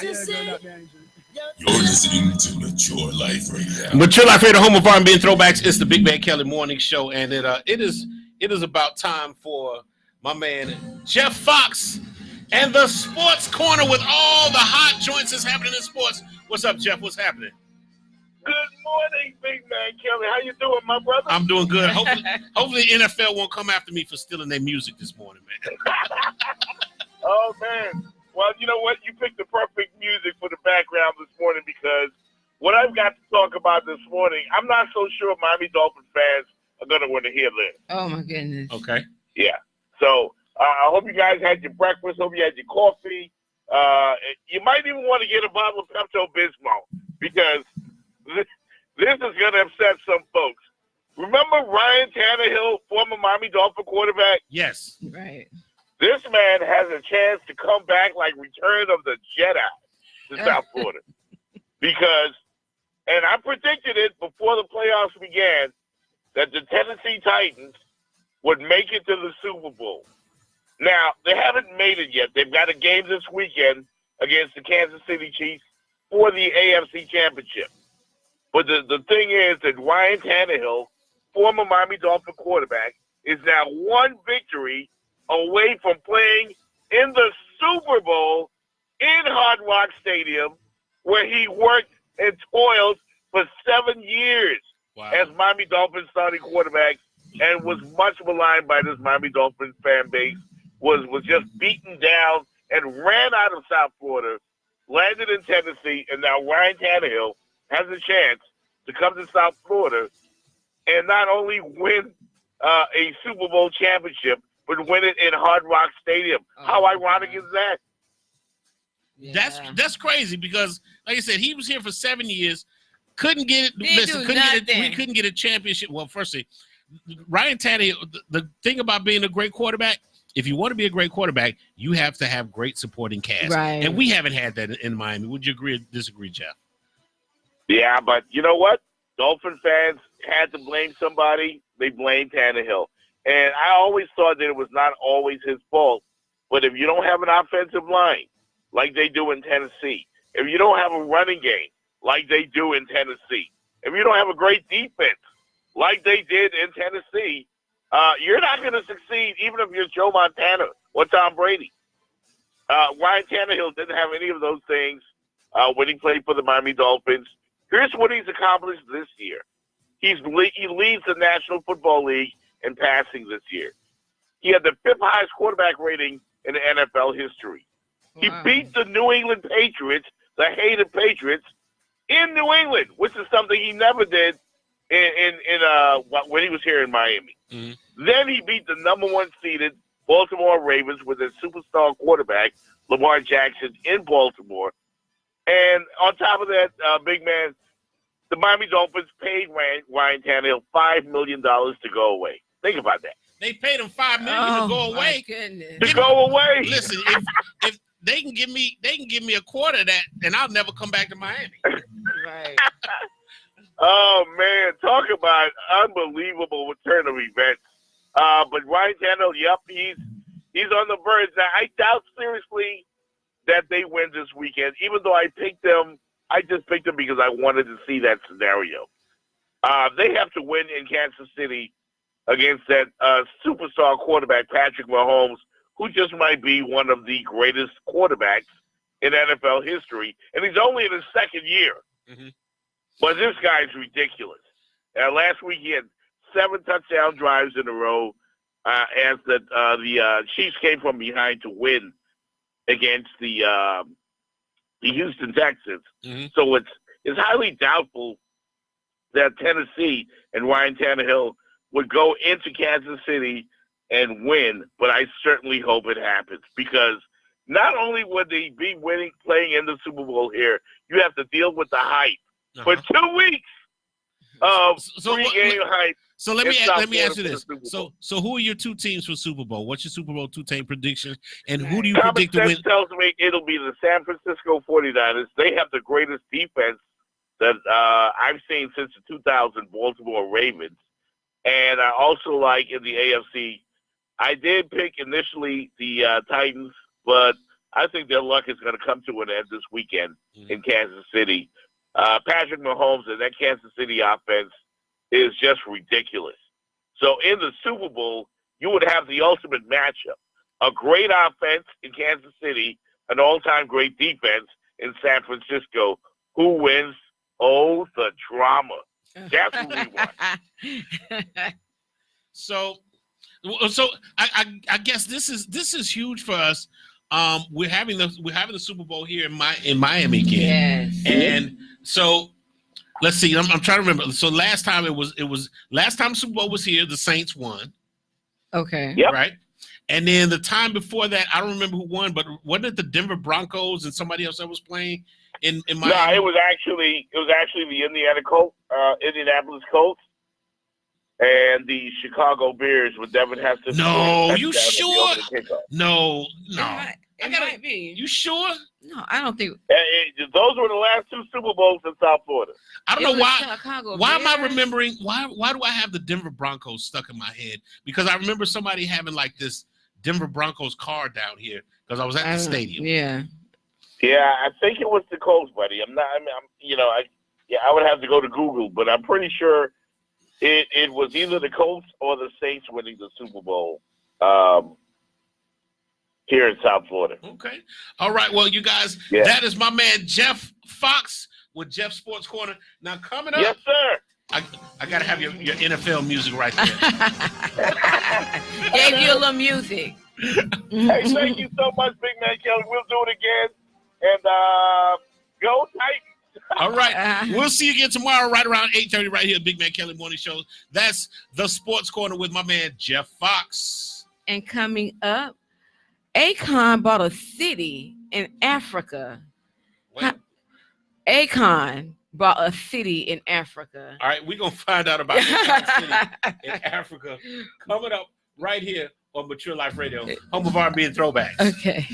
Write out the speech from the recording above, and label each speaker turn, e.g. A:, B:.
A: You're listening to Mature Life Radio. Mature Life Radio, home of R&B and throwbacks. It's the Big Bad Kelly Morning Show, and it is about time for my man Jeff Fox and the Sports Corner with all the hot joints that's happening in sports. What's up, Jeff? What's happening?
B: Good morning, Big Man Kelly. How you doing, my brother?
A: I'm doing good. Hopefully NFL won't come after me for stealing their music this morning, man.
B: Oh, man. Well, you know what? You picked the perfect music for the background this morning because what I've got to talk about this morning, I'm not so sure Miami Dolphins fans are going to want to hear this.
C: Oh, my goodness.
A: Okay.
B: Yeah. So I hope you guys had your breakfast. Hope you had your coffee. You might even want to get a bottle of Pepto-Bismol because this is going to upset some folks. Remember Ryan Tannehill, former Miami Dolphin quarterback?
A: Yes.
C: Right.
B: This man has a chance to come back like Return of the Jedi to South Florida. Because, and I predicted it before the playoffs began, that the Tennessee Titans would make it to the Super Bowl. Now, they haven't made it yet. They've got a game this weekend against the Kansas City Chiefs for the AFC Championship. But the thing is that Ryan Tannehill, former Miami Dolphin quarterback, is now one victory away from playing in the Super Bowl in Hard Rock Stadium, where he worked and toiled for 7 years as Miami Dolphins starting quarterback and was much maligned by this Miami Dolphins fan base, was just beaten down and ran out of South Florida, landed in Tennessee, and now Ryan Tannehill has a chance to come to South Florida and not only win a Super Bowl championship, but win it in Hard Rock Stadium. How ironic is that?
A: Yeah. That's crazy because, like I said, he was here for 7 years, couldn't get it. We couldn't get a championship. Well, firstly, Ryan Tannehill. The thing about being a great quarterback, if you want to be a great quarterback, you have to have great supporting cast,
C: right?
A: And we haven't had that in Miami. Would you agree or disagree, Jeff?
B: Yeah, but you know what? Dolphin fans had to blame somebody. They blamed Tannehill. And I always thought that it was not always his fault. But if you don't have an offensive line like they do in Tennessee, if you don't have a running game like they do in Tennessee, if you don't have a great defense like they did in Tennessee, you're not going to succeed even if you're Joe Montana or Tom Brady. Ryan Tannehill didn't have any of those things when he played for the Miami Dolphins. Here's what he's accomplished this year. He leads the National Football League in passing this year. He had the 5th highest quarterback rating in the NFL history. Wow. He beat the New England Patriots, the hated Patriots, in New England, which is something he never did when he was here in Miami. Mm-hmm. Then he beat the number 1 seeded Baltimore Ravens with a superstar quarterback, Lamar Jackson, in Baltimore. And on top of that, big man, the Miami Dolphins paid Ryan Tannehill $5 million to go away. Think about that.
A: They paid him $5 million to go away.
B: To go away.
A: Listen, if they can give me a quarter of that, and I'll never come back to Miami.
C: Right.
B: Oh man, talk about unbelievable turn of events. But Ryan Tannehill, yep, he's on the verge. Now I doubt seriously that they win this weekend, even though I picked them. I just picked them because I wanted to see that scenario. They have to win in Kansas City against that superstar quarterback, Patrick Mahomes, who just might be one of the greatest quarterbacks in NFL history. And he's only in his 2nd year. Mm-hmm. But this guy's ridiculous. Last week he had 7 touchdown drives in a row as the Chiefs came from behind to win against the Houston Texans. Mm-hmm. So it's highly doubtful that Tennessee and Ryan Tannehill would go into Kansas City and win, but I certainly hope it happens because not only would they be playing in the Super Bowl here, you have to deal with the hype for 2 weeks of pre-game hype.
A: So let me ask you this. So who are your 2 teams for Super Bowl? What's your Super Bowl 2 team predictions? And who do you predict to win?
B: Tells me it'll be the San Francisco 49ers. They have the greatest defense that I've seen since the 2000 Baltimore Ravens. And I also like in the AFC, I did pick initially the Titans, but I think their luck is going to come to an end this weekend in Kansas City. Patrick Mahomes and that Kansas City offense is just ridiculous. So in the Super Bowl, you would have the ultimate matchup. A great offense in Kansas City, an all-time great defense in San Francisco. Who wins? Oh, the drama. That's who we want.
A: So I guess this is huge for us. We're having the Super Bowl here in Miami again.
C: Yes.
A: And so let's see. I'm trying to remember. So last time last time Super Bowl was here, the Saints won.
C: Okay.
B: Yep.
A: Right. And then the time before that, I don't remember who won, but wasn't it the Denver Broncos and somebody else that was playing in Miami?
B: No, it was actually the Indianapolis Colts and the Chicago Bears with Devin Hester.
A: No, you sure? No.
C: It might be.
A: You sure?
C: No, I don't think.
B: Those were the last two Super Bowls in South Florida.
A: I don't know why.
C: Chicago
A: why am I
C: Bears.
A: remembering? Why do I have the Denver Broncos stuck in my head? Because I remember somebody having like this Denver Broncos car down here because I was at the stadium.
C: Yeah.
B: Yeah, I think it was the Colts, buddy. I would have to go to Google, but I'm pretty sure it was either the Colts or the Saints winning the Super Bowl here in South Florida.
A: Okay. All right. Well, you guys, that is my man Jeff Fox with Jeff Sports Corner. Now coming up.
B: Yes, sir.
A: I gotta have your NFL music right there.
C: Gave you a little music.
B: Hey, thank you so much, Big Man Kelly. We'll do it again. And go Titans.
A: All right. We'll see you again tomorrow right around 8:30 right here at Big Man Kelly Morning Show. That's the Sports Corner with my man Jeff Fox.
C: And coming up, Akon bought a city in Africa.
A: Wait.
C: Akon bought a city in Africa.
A: All right, we're going to find out about Akon City in Africa coming up right here on Mature Life Radio, home of R&B and throwbacks.
C: Okay.